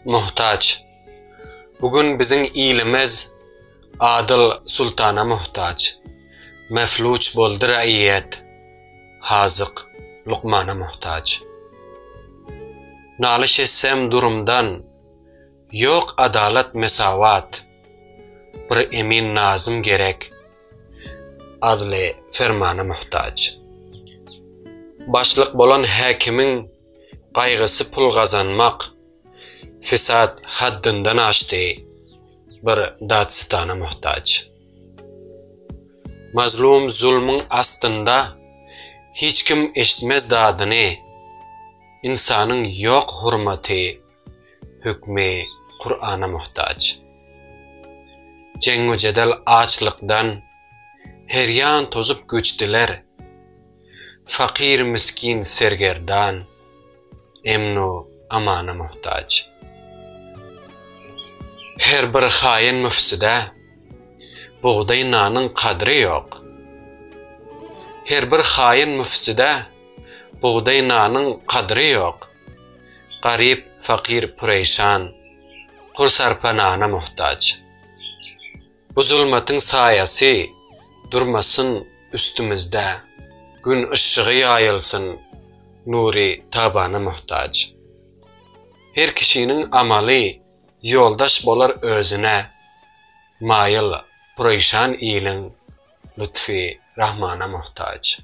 muhtaç. Bugün bizim ilimiz adil sultana muhtaç. Mefluç boldy raiyet. Hazık Luqmana muhtaç. Naliş etsem durumdan, yok adalet mesavat. Bir emin nazım gerek, adli fermana muhtaç. Başlık bolan hakimin qaygısı pul kazanmak, fesat haddinden aştı, bir datsitana muhtaç. Mazlum zulmün astında, hiç kim eşitmez dadını, insanın yok hurmati, hükmü Kur'an'a muhtaç. Cengu cedel açlıktan, her yan tozup göçtüler, fakir miskin sergerdan, emnu amana muhtaç. Her bir hain müfside, buğday nanın kadri yok. Her bir hain müfside, buğday nanın kadri yok. Garip, fakir, püreyşan, kursarpanana muhtaç. Bu zulmatın sayası durmasın üstümüzde, gün ışığı yayılsın, nuri tabana muhtaç. Her kişinin amali yoldaş bolar özüne, mayıl, püreyşan ilin lütfi rahmana muhtaç.